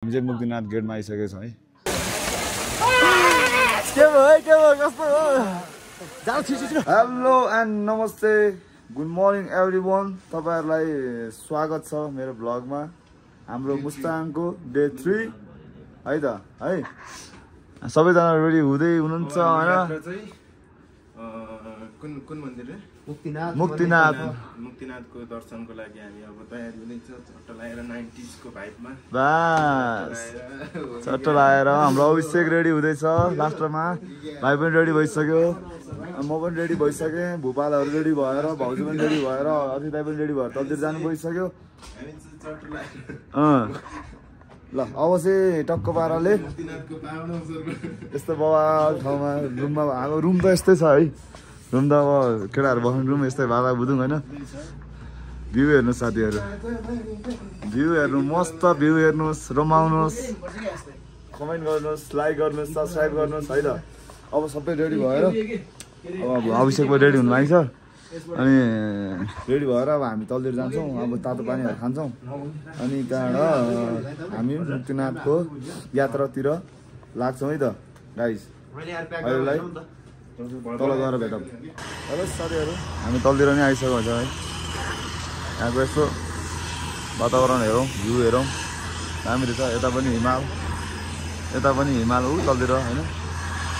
हामी चाहिँ मुक्तिनाथ गेटमा आइसकेको छौँ है। हेलो एन्ड नमस्ते, गुड मर्निङ एभ्रिवान। तपाईहरुलाई स्वागत छ मेरो ब्लगमा। हाम्रो मुस्ताङको डे 3 है त है। सबैजना रेडी हुँदै हुनुहुन्छ हैन? कुन मन्दिर रे? मुक्तिनाथको दर्शनको लागि हामी अब तयारी हुँदैछ। चट्ट लाएर 90s को भाइबमा बस चट्ट लाएर हाम्रो अभिषेक रेडी हुँदैछ। लास्टमा भाइ पनि रेडी भइसक्यो, म पनि रेडी भइसकेँ, भूपालहरु रेडी भएर, भाउजू पनि रेडी भएर, अतिथि दाइ पनि रेडी भएर तलतिर जानु गइसक्यो। ल अब चाहिँ टक्क पाराले यस्तो बवाल ठाउँमा रुममा, अब रुम त यस्तै छ है। रुम त अब केटाहरू बस्ने रुम यस्तै भाडा बुझौँ होइन। भ्यू हेर्नु साथीहरू, भ्यू हेर्नु, मस्त भ्यू हेर्नुहोस्, रमाउनुहोस्, कमेन्ट गर्नुहोस्, लाइक गर्नुहोस्, सब्सक्राइब गर्नुहोस् है त। अब सबै रेडी भएर अब अभिषेक पनि रेडी हुनु लाग्छ। अनि रेडी भएर अब हामी तलतिर जान्छौँ। अब तातो पानीहरू खान्छौँ अनि त्यहाँबाट हामी मुक्तिनाथको यात्रातिर लाग्छौँ है त गाइस। अहिलेलाई तल गएर भेटौँ। हेलो साथीहरू, हामी तलतिर नि आइसकेको छ है। यहाँको यस्तो वातावरण हेरौँ, भ्यू हेरौँ, दामी रहेछ। यता पनि हिमाल हो तलतिर होइन।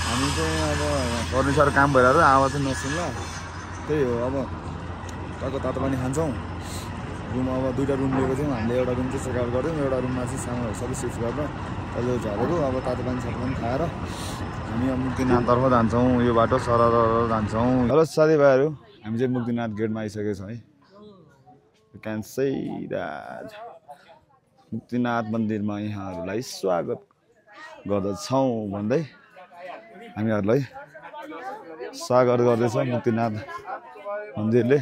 हामी चाहिँ अब फर्निचर काम भइरहेको छ, आवाज चाहिँ नसुन्ला। त्यही हो, अब टक्क तातो पानी खान्छौँ। रुम अब दुईवटा रुम लिएको थियौँ हामीले। एउटा रुम चाहिँ चेकआउट गर्थ्यौँ, एउटा रुममा चाहिँ सामानहरू सबै सिफ्ट गरेर तल्लो झरेको। अब तातो पानी खाएर हामी अब मुक्तिनाथतर्फ जान्छौँ। यो बाटो सरर जान्छौँ। हेलो साथीभाइहरू, हामी चाहिँ मुक्तिनाथ गेटमा आइसकेको छौँ है। You can say that Muktinath मन्दिरमा यहाँहरूलाई स्वागत गर्दछौँ भन्दै हामीहरूलाई स्वागत गर्दैछ मुक्तिनाथ मन्दिरले।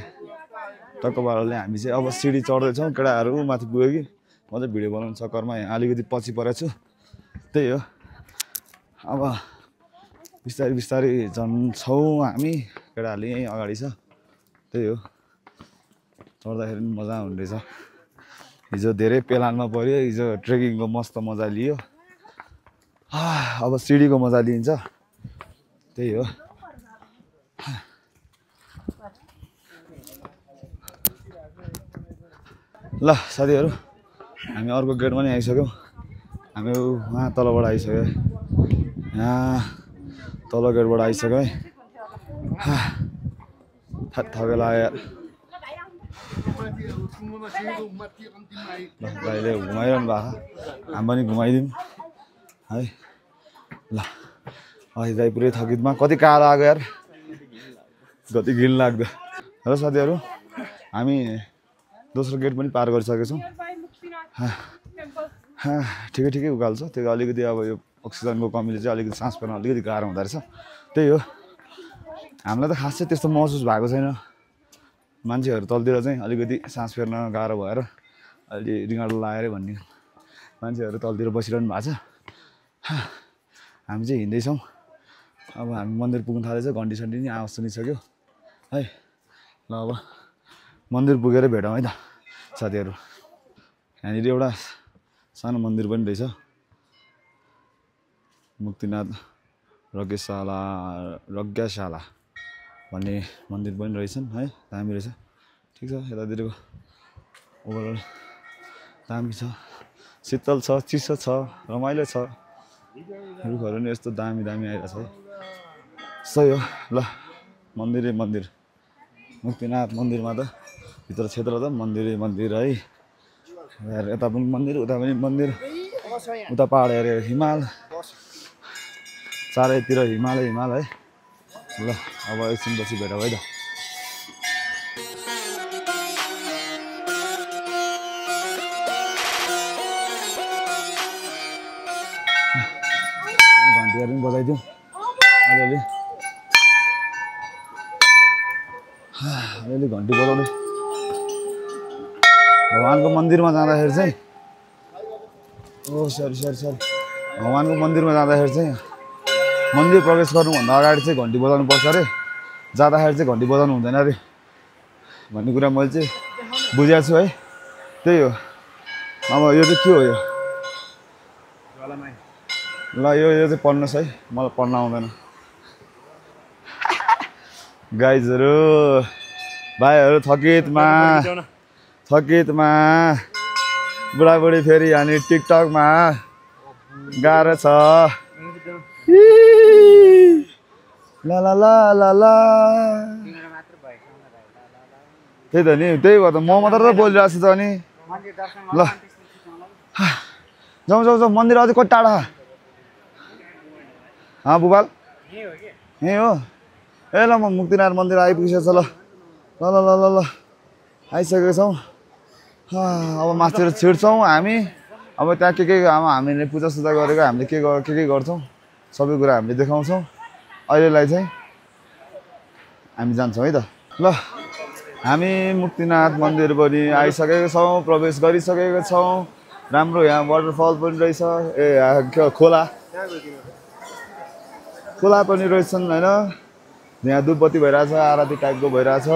टक्क पाराले हामी चाहिँ अब सिडी चढ्दैछौँ। केटाहरू माथि पुग्यो कि म चाहिँ भिडियो बनाउने चक्करमा यहाँ अलिकति पछि परेको छु। त्यही हो, अब बिस्तारै बिस्तारै जान्छौँ हामी। केटाहरूले यहीँ अगाडि छ। त्यही हो, चढ्दाखेरि पनि मजा हुने रहेछ। हिजो धेरै पेलानमा पऱ्यो, हिजो ट्रेकिङको मस्त मजा लियो। अब सिडीको मजा लिन्छ। त्यही हो। ल साथीहरू, हामी अर्को गेटमा नि आइसक्यौँ। हामी उहाँ तलबाट आइसक्यो, यहाँ तल गेटबाट आइसक्यो है। थके लाग्यो यार। ल दाइले घुमाइरहनु भएको, हामी पनि घुमाइदिउँ है। ल अहिले दाइ पुरै थकितमा, कति कालो आएको यार, कति घिन लाग्दो। हेलो साथीहरू, हामी दोस्रो गेट पनि पार गरिसकेको छौँ। ठिकै ठिकै उकाल्छ। त्यो अलिकति अब यो अक्सिजनको कमीले चाहिँ अलिकति सास फेर्न अलिकति गाह्रो हुँदो रहेछ। त्यही हो, हामीलाई त खास चाहिँ त्यस्तो महसुस भएको छैन। मान्छेहरू तलतिर चाहिँ अलिकति सास फेर्न गाह्रो भएर अलि रिङ्गाडो लगाएर भन्ने मान्छेहरू तलतिर बसिरहनु भएको छ। हामी चाहिँ हिँड्दैछौँ। अब हामी मन्दिर पुग्न थालेछ। घन्टी सन्टी नि आवाज सुनिसक्यो है। ल अब मन्दिर पुगेर भेटौँ है त साथीहरू। यहाँनिर एउटा सानो मन्दिर पनि रहेछ, मुक्तिनाथ यज्ञशाला भन्ने मन्दिर पनि रहेछन् है। दामी रहेछ, ठिक छ। यतातिरको ओभरअल दामी छ, शीतल छ, चिसो छ, रमाइलो छ। रुखहरू नि यस्तो दामी दामी आइरहेछ है। सही हो। ल मन्दिरै मन्दिर, मुक्तिनाथ मन्दिरमा त भित्र क्षेत्र त मन्दिरै मन्दिर है। यता पनि मन्दिर, उता पनि मन्दिर, उता पहाड हेऱ्यो हिमाल, चारैतिर हिमाल है। ल अब एकछिनपछि भेटौँ है त। घन्टीहरू पनि बजाइदिउँ अलिअलि, घन्टी बजाउने। भगवानको मन्दिरमा जाँदाखेरि चाहिँ भगवानको मन्दिरमा जाँदाखेरि चाहिँ मन्दिर प्रवेश गर्नुभन्दा अगाडि चाहिँ घन्टी बजाउनु पर्छ अरे। जाँदाखेरि चाहिँ घन्टी बजाउनु हुँदैन अरे भन्ने कुरा मैले चाहिँ बुझेको छु है। त्यही हो। अब यो चाहिँ के हो, यो ल यो चाहिँ पढ्नुहोस् है मलाई पढ्न आउँदैन गाइजहरू भाइहरू थकितमा बुढाबुढी फेरि अनि टिकटकमा गाह्रो छ ला ला ला ला ला त्यही त नि त्यही भएर त म मात्र त बोलिरहेको छु त अनि ल जाउँ जाउँ जाउँ मन्दिर अझै कति टाढा बुबाल यहीँ हो ए ल म मुक्तिनारायण मन्दिर आइपुगेको छ ल ल ल ल ल ल आइसकेको छौँ अब माथितिर छिर्छौँ हामी अब त्यहाँ के अब हामीले पूजासुजा गरेको हामीले के गर्छौँ सबै कुरा हामीले देखाउँछौँ अहिलेलाई चाहिँ हामी जान्छौँ है त ल हामी मुक्तिनाथ मन्दिर पनि आइसकेको छौँ प्रवेश गरिसकेको छौँ राम्रो यहाँ वाटरफल पनि रहेछ खोला पनि रहेछन् होइन यहाँ धुपबत्ती भइरहेछ आरती टाइपको भइरहेछ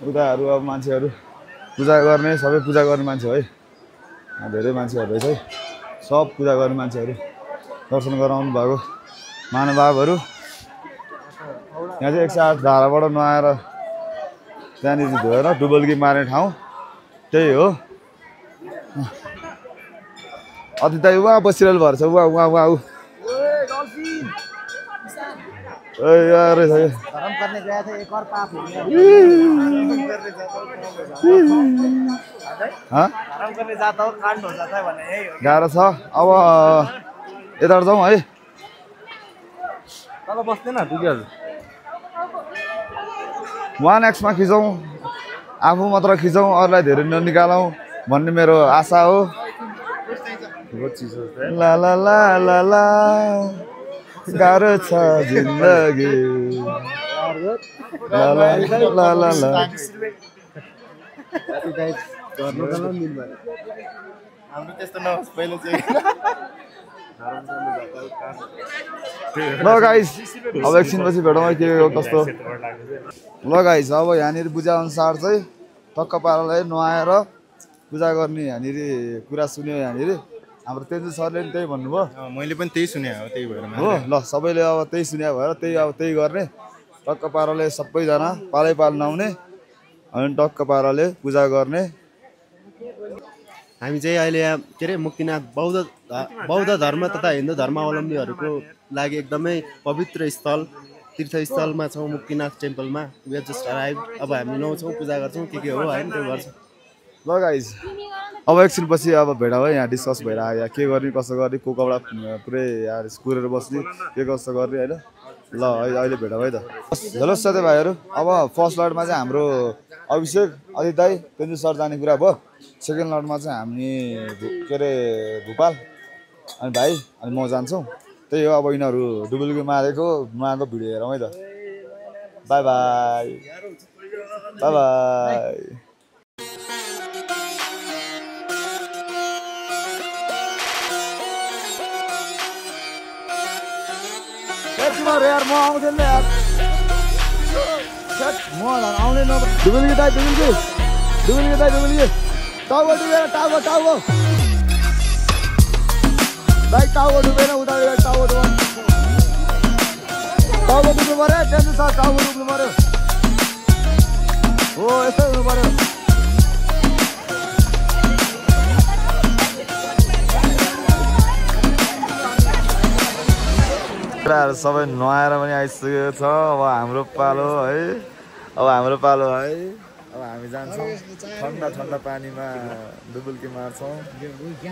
उताहरू अब मान्छेहरू पूजा गर्ने सबै पूजा गर्ने मान्छे है धेरै मान्छेहरू रहेछ है सब पूजा गर्ने मान्छेहरू दर्शन गराउनु भएको महानुभावहरू यहाँ चाहिँ 108 धाराबाट नुहाएर त्यहाँनिर धोएर डुबल्की मार्ने ठाउँ त्यही हो अतिथि उहाँ बसिरहेको भएर छ उहाँ गाह्रो छ अब यताबाट जाउँ है 1x मा खिचौँ आफू मात्र खिचौँ अरूलाई धेरै ननिकालौँ भन्ने मेरो आशा हो ला ला ला ला ला गाह्रो छ जिन्दगी ला ला ला ला ला ल गाइस अब एकछिनपछि भेटौँ है के हो कस्तो ल गाइस अब यहाँनिर बुझा अनुसार चाहिँ टक्क पाराले नुहाएर पूजा गर्ने यहाँनिर कुरा सुन्यो यहाँनिर हाम्रो तेन्जु सरले पनि त्यही भन्नुभयो मैले पनि त्यही सुने हो त्यही भएर हो ल सबैले अब त्यही सुन्या भएर त्यही गर्ने टक्क पाराले सबैजना पालै पाल नआउने अनि टक्क पाराले पूजा गर्ने हामी चाहिँ अहिले यहाँ के अरे मुक्तिनाथ बौद्ध धर्म तथा हिन्दू धर्मावलम्बीहरूको लागि एकदमै पवित्र स्थल तीर्थस्थलमा छौँ मुक्तिनाथ टेम्पलमा वी आर जस्ट अराइभ अब हामी नुहाउँछौँ पूजा गर्छौँ के हो होइन त्यो गर्छौँ ल गाइज अब एकछिनपछि अब भेटौँ है यहाँ डिस्कस भइरहेको यहाँ के गर्ने कसो गर्ने को कपडा पुरै यहाँ कुरेर बस्ने के कसो गर्ने होइन ल अहिले भेटौँ है त हेलो साथै भाइहरू अब फर्स्ट लडमा चाहिँ हाम्रो अभिषेक अदित दाई तेन्जु सर जाने कुरा भयो सेकेन्ड लडमा चाहिँ हामी के अरे भोपाल अनि भाइ अनि म जान्छौँ त्यही हो अब यिनीहरू डुबुल्की मारेको भिडियो हेरौँ है त बाई बाई बाई बाई यार म आउँदैन यार म आउने न डुबुल्की दाइ टाउको डुबेर टाउको दाइ टाउको डुबेन उता टाउको डुब्नु पऱ्यो टेन्सन छ टाउको डुब्नु पऱ्यो हो यस्तै हुनु पऱ्यो केटाहरू सबै नुहाएर पनि आइसकेको छ अब हाम्रो पालो है अब हामी जान्छौँ ठन्डा पानीमा डुबुल्की मार्छौँ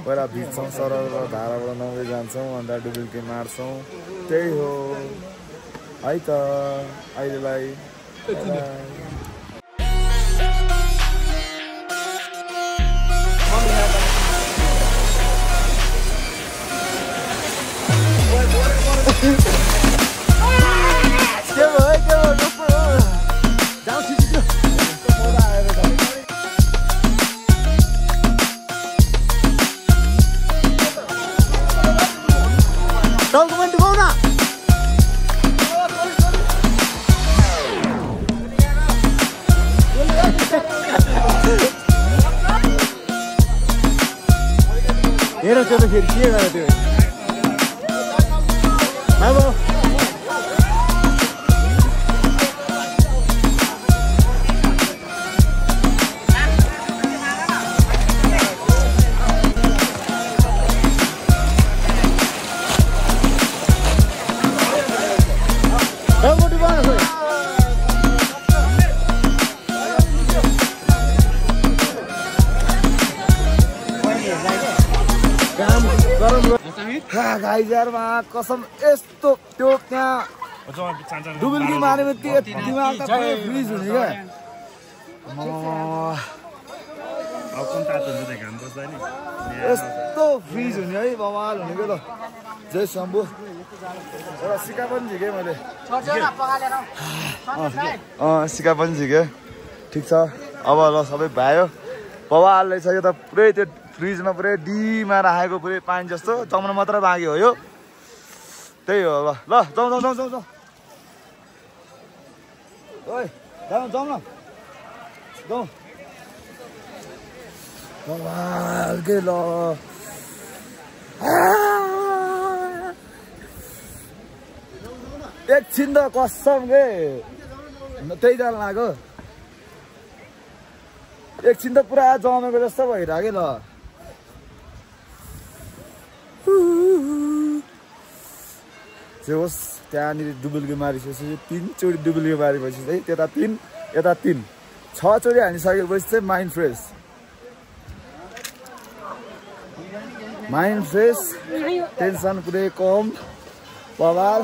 पहिला भिज्छौँ सरल धाराबाट नुहाउँदै जान्छौँ अन्त डुबुल्की मार्छौँ त्यही हो है त अहिलेलाई हेर त्यो त फेरि के गर्यो त्यो अब गाइजरमा कसम यस्तो त्यो त्यहाँ डुबुल्की मारेको त्यो दिमाग त पुरै फ्रिज हुने क्या यस्तो फ्रिज हुने है बवाल हुने क्या ल जय शम्भु एउटा सिका पनि झिकेँ मैले सिका पनि झिकेँ ठिक छ अब ल सबै भयो बवाल रहेछ यो त पुरै त्यो फ्रिजमा पुरै डिमा राखेको पुरै पानी जस्तो जम्न मात्र बाँकी हो यो त्यही हो अब ल जाउँ जाउँ जाउँ जाउँ जाउँ ओइ जाउँ जाउँ न जाउँ बवाल के ल एकछिन त कसम के त्यही जान लाग्यो एकछिन त पुरा जमेको जस्तो भइरहेको के ल जे होस् त्यहाँनिर डुबुल्की मारिसकेपछि 3 चोटि डुबुल्की मारेपछि चाहिँ त्यता 3 यता 3 6 चोटि हानिसकेपछि चाहिँ माइन्ड फ्रेस टेन्सन पुरै कम बवाल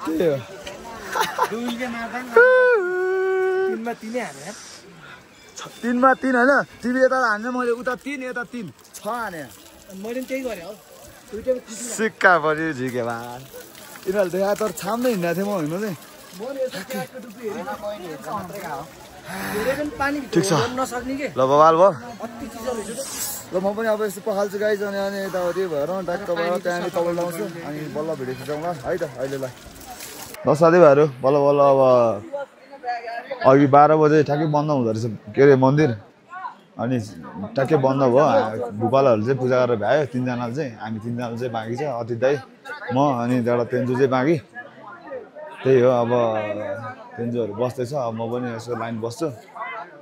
के हो तिनमा 3 होइन तिमी यता हान्छ मैले उता 3 यता 3 6 हाने मैले त्यही गरे हो सिक्का पनि झिके भा यिनीहरूले देखा तर छाम्दै हिँड्दा थिएँ म हिँड्नु चाहिँ ठिक छ ल बवाल भयो ल म पनि अब यस्तो पखाल्छु गाइज अनि यताउति भएर ट्याक्कबाट त्यहाँनिर तपाईँ लाउँछु अनि बल्ल भिडियो खिचाउँला है त अहिलेलाई ल साथीभाइहरू बल्ल बल्ल अब अघि 12 बजे ठ्याक्कै बन्द हुँदो रहेछ के अरे मन्दिर अनि ट्याक्कै बन्द भयो भुपालहरूले चाहिँ पूजा गरेर भ्यायो 3 जनाले चाहिँ हामी 3 जना चाहिँ बाँकी छ अति दाइ म अनि एउटा तेन्जु चाहिँ बाँकी त्यही हो अब तेन्जुहरू बस्दैछ अब म पनि यसो लाइन बस्छु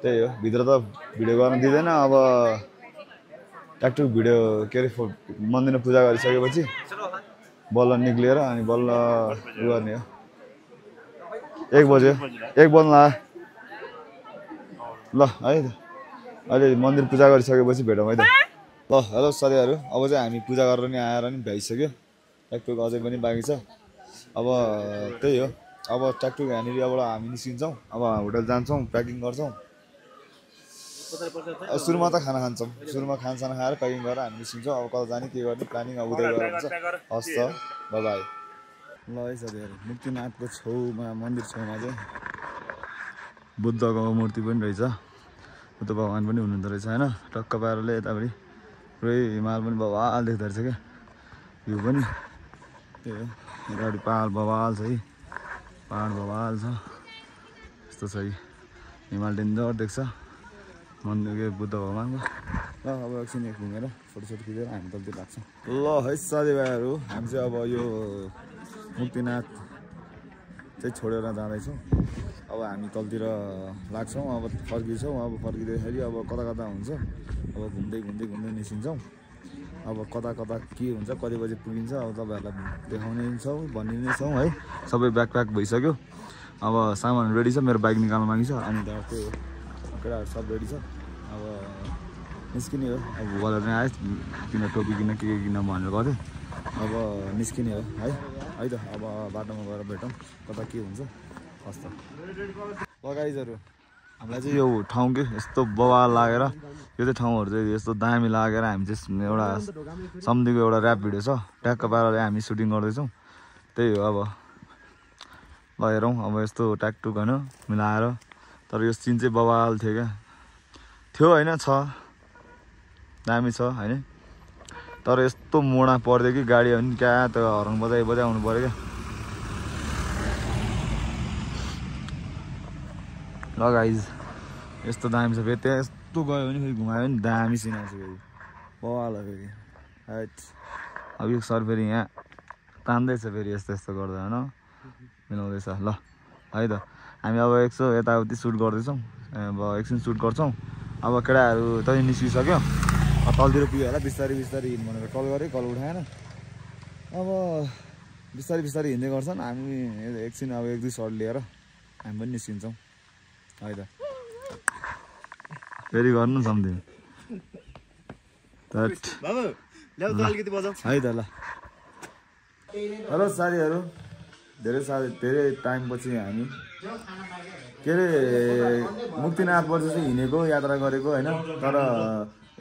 त्यही हो भित्र त भिडियो गर्न दिँदैन अब ट्याक्टुक भिडियो के अरे मन्दिरमा पूजा गरिसकेपछि बल्ल निक्लिएर अनि बल्ल उ गर्ने हो 1 बज्यो 1 बज्ला ल है त अहिले मन्दिर पूजा गरिसकेपछि भेटौँ है त ल हेलो साथीहरू अब चाहिँ हामी पूजा गरेर नि आएर नि भ्याइसक्यो ट्याक्टुक अझै पनि बाँकी छ अब त्यही हो अब ट्याक्टुक यहाँनिर अबबाट हामी निस्किन्छौँ अब होटल जान्छौँ प्याकिङ गर्छौँ सुरुमा त खाना खान्छौँ सुरुमा खानसाना खाएर प्याकिङ गरेर हामी निस्किन्छौँ अब कता जाने के गर्ने प्लानिङ अब उतै गरेर हुन्छ हस् त बाई ल है साथीहरू मुक्तिनाथको छेउमा मन्दिर छेउमा चाहिँ बुद्धको मूर्ति पनि रहेछ बुद्ध भगवान् पनि हुनुहुँदो रहेछ होइन टक्क पाराले यतापट्टि पुरै हिमाल पनि बवाल देख्दो रहेछ क्या भ्यू पनि त्यही हो यतापट्टि पहाड बवाल छ है पहाड बवाल छ यस्तो छ है हिमाल डेन्जर देख्छ मन्दिर के बुद्ध भगवान्को ल अब एकछिन घुमेर फोटोसोटो खिचेर हामी तलतिर लाग्छौँ ल है साथीभाइहरू हामी चाहिँ अब यो मुक्तिनाथ चाहिँ छोडेर जाँदैछौँ अब हामी तलतिर लाग्छौँ अब फर्किन्छौँ अब फर्किँदाखेरि अब कता कता हुन्छ अब घुम्दै घुम्दै घुम्दै निस्किन्छौँ अब कता कता के हुन्छ कति बजी पुगिन्छ अब तपाईँहरूलाई देखाउने छौँ भनिने छौँ है सबै ब्याग प्याक भइसक्यो अब सामान रेडी छ मेरो बाइक निकाल्नु बाँकी छ अनि त्यो केटाहरू सब रेडी छ अब निस्किने हो अब भुवाले नै आयो किन टोपी किन के किन भनेर गर्थेँ अब निस्किने हो है त अब बाटोमा गएर भेटौँ कता के हुन्छ हस् त गाइजहरू हामीलाई चाहिँ यो ठाउँ के यस्तो बवाल लागेर यो चाहिँ ठाउँहरू चाहिँ यस्तो दामी लागेर हामी चाहिँ एउटा सम्धिको एउटा ऱ्याप भिडियो छ ट्याक्क पाराले हामी सुटिङ गर्दैछौँ त्यही हो अब ल हेरौँ अब यस्तो ट्याकटुक होइन मिलाएर तर यो सिन चाहिँ बवाल थियो क्या थियो होइन छ दामी छ होइन तर यस्तो मोडा पर्दै कि गाडी पनि क्या त हर्न बजाइ आउनु पऱ्यो क्या ल गाइज यस्तो दामी छ फेरि त्यहाँ यस्तो गयो भने फेरि घुमायो भने दामी सिन आउँछ फेरि बवाल हो फेरि हैट अब यो सर फेरि यहाँ तान्दैछ फेरि यस्तो यस्तो गर्दा होइन मिलाउँदैछ ल है त हामी अब एकछिन यताउति सुट गर्दैछौँ अब एकछिन सुट गर्छौँ अब केटाहरू त निस्किसक्यो तलतिर पुग्यो होला बिस्तारै बिस्तारै हिँड भनेर कल गरेँ कल उठाएन अब बिस्तारै बिस्तारै हिँड्दै गर्छन् हामी एकछिन अब 1-2 सर्ट लिएर हामी पनि निस्किन्छौँ है त फेरि गर्नु सम्झिङ है त ल हेलो साथीहरू धेरै टाइमपछि हामी के अरे मुक्तिनाथबाट चाहिँ हिँडेको यात्रा गरेको होइन तर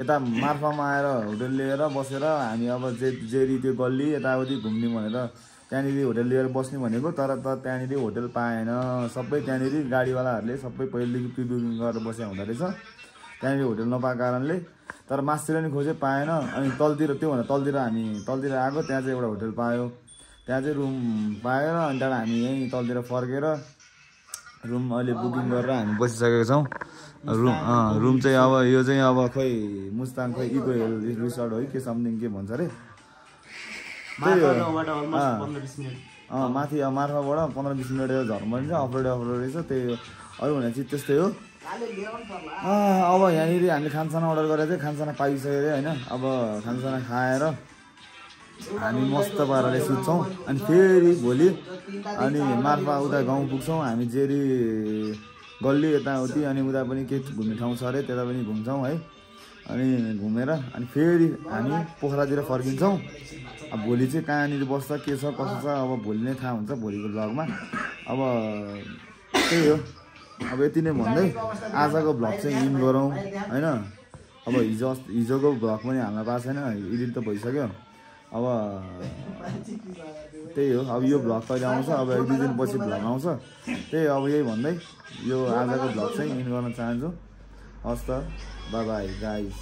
यता मार्फामा आएर होटल लिएर बसेर हामी अब जेरी त्यो गल्ली यताउति घुम्ने भनेर त्यहाँनिर होटल लिएर बस्ने भनेको तर त्यहाँनिर होटल पाएन सबै त्यहाँनिर गाडीवालाहरूले सबै पहिलेदेखि प्रि बुकिङ गरेर बसेको हुँदो रहेछ त्यहाँनिर होटल नपाएको कारणले तर मासतिर नि खोजे पाएन अनि तलतिर त्योभन्दा हामी तलतिर आएको त्यहाँ चाहिँ एउटा होटल पायो त्यहाँ चाहिँ रुम पाएर अनि त्यहाँबाट हामी यहीँ तलतिर फर्केर रुम अहिले बुकिङ गरेर हामी बसिसकेका छौँ रुम चाहिँ अब यो चाहिँ अब खोइ मुस्ताङ खोइ इको हिल रिसोर्ट हो कि समथिङ के भन्छ अरे त्यही हो माथि मार्फाबाट 15-20 मिनट झर्नु पर्छ अफरोड छ त्यही हो अरू भने चाहिँ त्यस्तै हो अब यहाँनिर हामीले खानसाना अर्डर गरेर चाहिँ खानसाना पाइसक्यो अरे होइन अब खानसाना खाएर हामी मस्त पाराले सुत्छौँ अनि फेरि भोलि अनि मार्फा उता गाउँ पुग्छौँ हामी जेरी गल्ली यताउति अनि उता पनि के घुम्ने ठाउँ छ अरे त्यता पनि घुम्छौँ है अनि घुमेर अनि फेरि हामी पोखरातिर फर्किन्छौँ अब भोलि चाहिँ कहाँनिर बस्छ के छ कसो छ अब भोलि नै थाहा हुन्छ भोलिको ब्लगमा अब त्यही हो अब यति नै भन्दै आजको ब्लग चाहिँ इन गरौँ होइन अब हिजोको ब्लग पनि हाल्न पाएको छैन एडिट त भइसक्यो अब त्यही हो अब यो ब्लग कहिले आउँछ अब 1-2 दिनपछि ब्लग आउँछ त्यही अब यही भन्दै यो आजको ब्लग चाहिँ इन गर्न चाहन्छु हस् त बाई बाई गाइस